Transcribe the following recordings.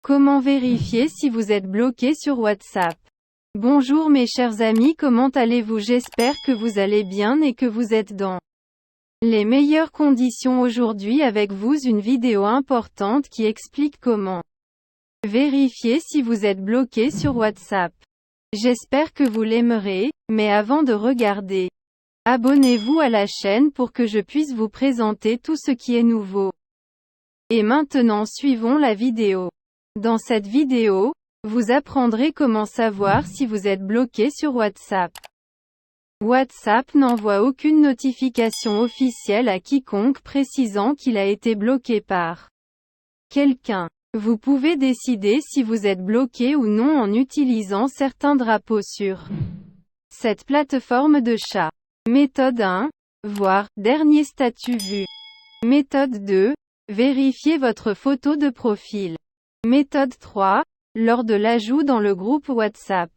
Comment vérifier si vous êtes bloqué sur WhatsApp? Bonjour mes chers amis, comment allez-vous? J'espère que vous allez bien et que vous êtes dans les meilleures conditions. Aujourd'hui avec vous une vidéo importante qui explique comment vérifier si vous êtes bloqué sur WhatsApp. J'espère que vous l'aimerez, mais avant de regarder, abonnez-vous à la chaîne pour que je puisse vous présenter tout ce qui est nouveau. Et maintenant suivons la vidéo. Dans cette vidéo, vous apprendrez comment savoir si vous êtes bloqué sur WhatsApp. WhatsApp n'envoie aucune notification officielle à quiconque précisant qu'il a été bloqué par quelqu'un. Vous pouvez décider si vous êtes bloqué ou non en utilisant certains drapeaux sur cette plateforme de chat. Méthode 1. Voir dernier statut vu. Méthode 2. Vérifier votre photo de profil. Méthode 3. Lors de l'ajout dans le groupe WhatsApp.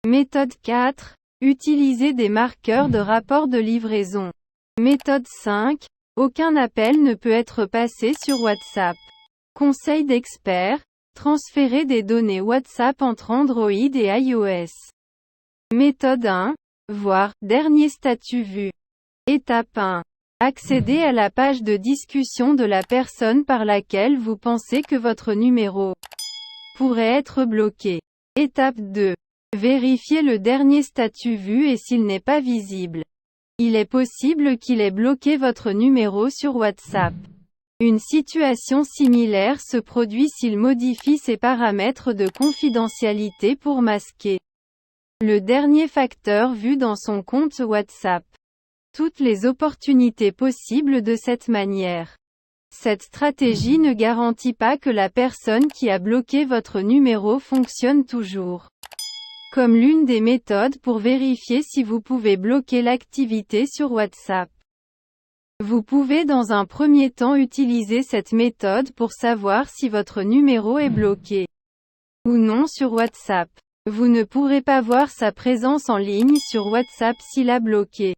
Méthode 4. Utiliser des marqueurs de rapport de livraison. Méthode 5. Aucun appel ne peut être passé sur WhatsApp. Conseil d'expert. Transférer des données WhatsApp entre Android et iOS. Méthode 1. Voir dernier statut vu. Étape 1. Accéder à la page de discussion de la personne par laquelle vous pensez que votre numéro pourrait être bloqué. Étape 2. Vérifier le dernier statut vu et s'il n'est pas visible. Il est possible qu'il ait bloqué votre numéro sur WhatsApp. Une situation similaire se produit s'il modifie ses paramètres de confidentialité pour masquer le dernier facteur vu dans son compte WhatsApp. Toutes les opportunités possibles de cette manière. Cette stratégie ne garantit pas que la personne qui a bloqué votre numéro fonctionne toujours. Comme l'une des méthodes pour vérifier si vous pouvez bloquer l'activité sur WhatsApp. Vous pouvez dans un premier temps utiliser cette méthode pour savoir si votre numéro est bloqué ou non sur WhatsApp. Vous ne pourrez pas voir sa présence en ligne sur WhatsApp s'il a bloqué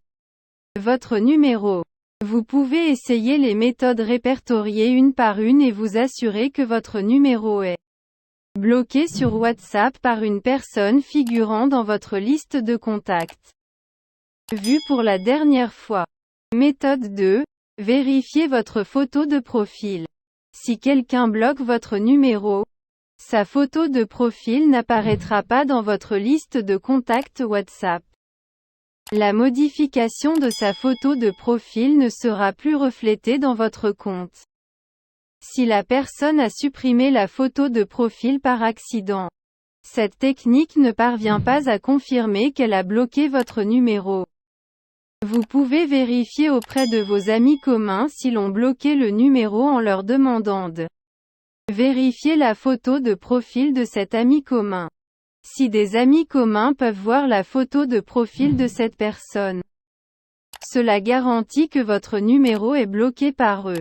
votre numéro. Vous pouvez essayer les méthodes répertoriées une par une et vous assurer que votre numéro est bloqué sur WhatsApp par une personne figurant dans votre liste de contacts. Vu pour la dernière fois. Méthode 2. Vérifiez votre photo de profil. Si quelqu'un bloque votre numéro, sa photo de profil n'apparaîtra pas dans votre liste de contacts WhatsApp. La modification de sa photo de profil ne sera plus reflétée dans votre compte. Si la personne a supprimé la photo de profil par accident, cette technique ne parvient pas à confirmer qu'elle a bloqué votre numéro. Vous pouvez vérifier auprès de vos amis communs s'ils ont bloqué le numéro en leur demandant de vérifier la photo de profil de cet ami commun. Si des amis communs peuvent voir la photo de profil de cette personne, cela garantit que votre numéro est bloqué par eux.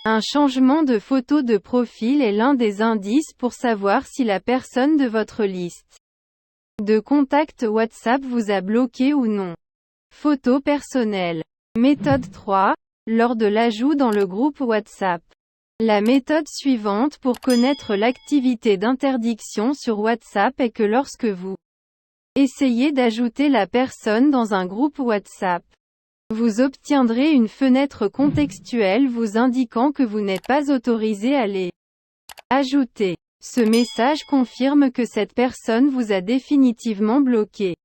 Un changement de photo de profil est l'un des indices pour savoir si la personne de votre liste de contacts WhatsApp vous a bloqué ou non. Photo personnelle. Méthode 3. Lors de l'ajout dans le groupe WhatsApp. La méthode suivante pour connaître l'activité d'interdiction sur WhatsApp est que lorsque vous essayez d'ajouter la personne dans un groupe WhatsApp, vous obtiendrez une fenêtre contextuelle vous indiquant que vous n'êtes pas autorisé à les ajouter. Ce message confirme que cette personne vous a définitivement bloqué.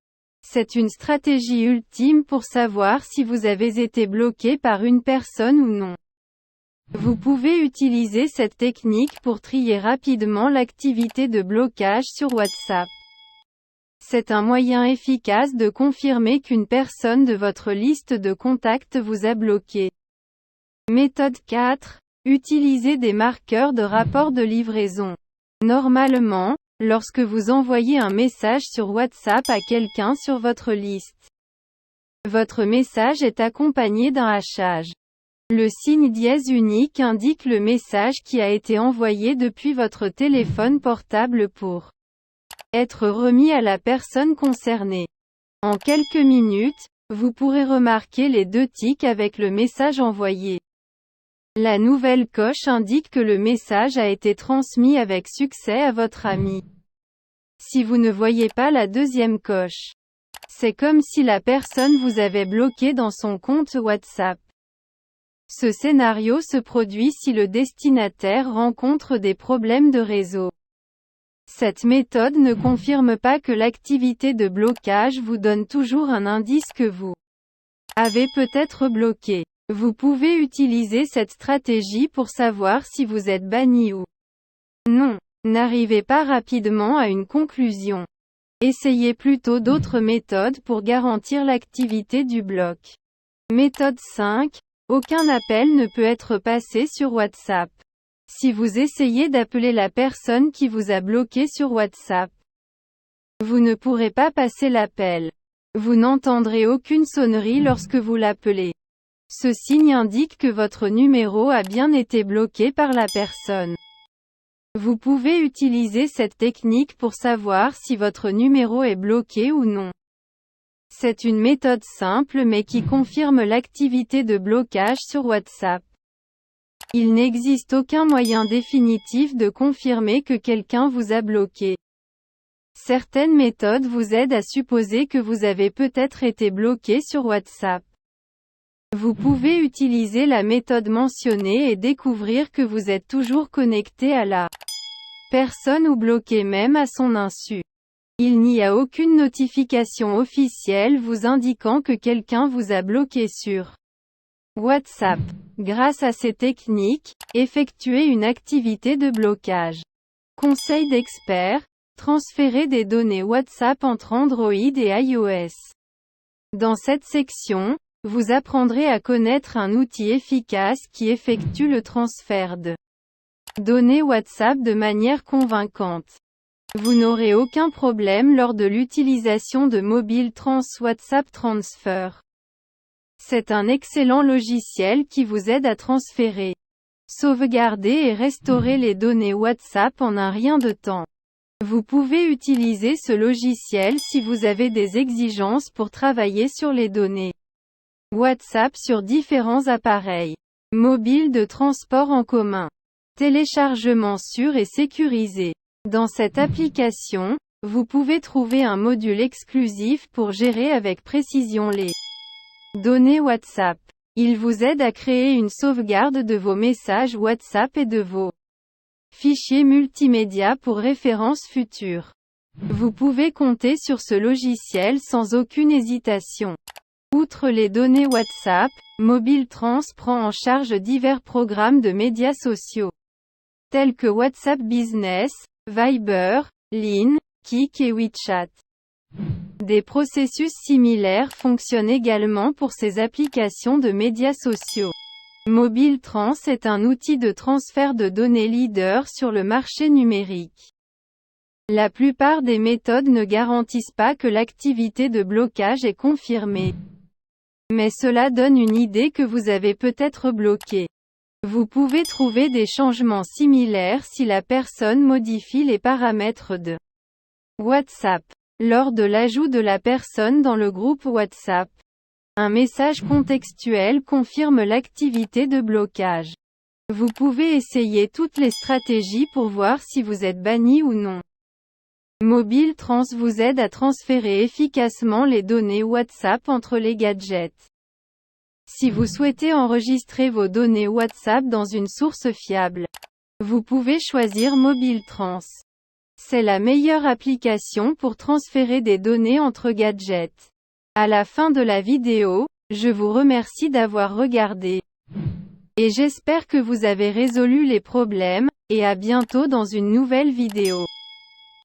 C'est une stratégie ultime pour savoir si vous avez été bloqué par une personne ou non. Vous pouvez utiliser cette technique pour trier rapidement l'activité de blocage sur WhatsApp. C'est un moyen efficace de confirmer qu'une personne de votre liste de contacts vous a bloqué. Méthode 4. Utilisez des marqueurs de rapport de livraison. Normalement, lorsque vous envoyez un message sur WhatsApp à quelqu'un sur votre liste, votre message est accompagné d'un hachage. Le signe dièse unique indique le message qui a été envoyé depuis votre téléphone portable pour être remis à la personne concernée. En quelques minutes, vous pourrez remarquer les deux tics avec le message envoyé. La nouvelle coche indique que le message a été transmis avec succès à votre ami. Si vous ne voyez pas la deuxième coche, c'est comme si la personne vous avait bloqué dans son compte WhatsApp. Ce scénario se produit si le destinataire rencontre des problèmes de réseau. Cette méthode ne confirme pas que l'activité de blocage vous donne toujours un indice que vous avez peut-être bloqué. Vous pouvez utiliser cette stratégie pour savoir si vous êtes banni ou non. N'arrivez pas rapidement à une conclusion. Essayez plutôt d'autres méthodes pour garantir l'activité du bloc. Méthode 5. Aucun appel ne peut être passé sur WhatsApp. Si vous essayez d'appeler la personne qui vous a bloqué sur WhatsApp, vous ne pourrez pas passer l'appel. Vous n'entendrez aucune sonnerie lorsque vous l'appelez. Ce signe indique que votre numéro a bien été bloqué par la personne. Vous pouvez utiliser cette technique pour savoir si votre numéro est bloqué ou non. C'est une méthode simple mais qui confirme l'activité de blocage sur WhatsApp. Il n'existe aucun moyen définitif de confirmer que quelqu'un vous a bloqué. Certaines méthodes vous aident à supposer que vous avez peut-être été bloqué sur WhatsApp. Vous pouvez utiliser la méthode mentionnée et découvrir que vous êtes toujours connecté à la personne ou bloqué même à son insu. Il n'y a aucune notification officielle vous indiquant que quelqu'un vous a bloqué sur WhatsApp. Grâce à ces techniques, effectuez une activité de blocage. Conseil d'expert, transférer des données WhatsApp entre Android et iOS. Dans cette section, vous apprendrez à connaître un outil efficace qui effectue le transfert de données WhatsApp de manière convaincante. Vous n'aurez aucun problème lors de l'utilisation de Mobile Trans WhatsApp Transfer. C'est un excellent logiciel qui vous aide à transférer, sauvegarder et restaurer les données WhatsApp en un rien de temps. Vous pouvez utiliser ce logiciel si vous avez des exigences pour travailler sur les données WhatsApp sur différents appareils mobiles de transport en commun. Téléchargement sûr et sécurisé. Dans cette application, vous pouvez trouver un module exclusif pour gérer avec précision les données WhatsApp. Il vous aide à créer une sauvegarde de vos messages WhatsApp et de vos fichiers multimédia pour références futures. Vous pouvez compter sur ce logiciel sans aucune hésitation. Outre les données WhatsApp, Mobile Trans prend en charge divers programmes de médias sociaux, tels que WhatsApp Business, Viber, Line, Kik et WeChat. Des processus similaires fonctionnent également pour ces applications de médias sociaux. Mobile Trans est un outil de transfert de données leader sur le marché numérique. La plupart des méthodes ne garantissent pas que l'activité de blocage est confirmée. Mais cela donne une idée que vous avez peut-être bloqué. Vous pouvez trouver des changements similaires si la personne modifie les paramètres de WhatsApp. Lors de l'ajout de la personne dans le groupe WhatsApp, un message contextuel confirme l'activité de blocage. Vous pouvez essayer toutes les stratégies pour voir si vous êtes banni ou non. Mobile Trans vous aide à transférer efficacement les données WhatsApp entre les gadgets. Si vous souhaitez enregistrer vos données WhatsApp dans une source fiable, vous pouvez choisir Mobile Trans. C'est la meilleure application pour transférer des données entre gadgets. À la fin de la vidéo, je vous remercie d'avoir regardé. Et j'espère que vous avez résolu les problèmes, et à bientôt dans une nouvelle vidéo.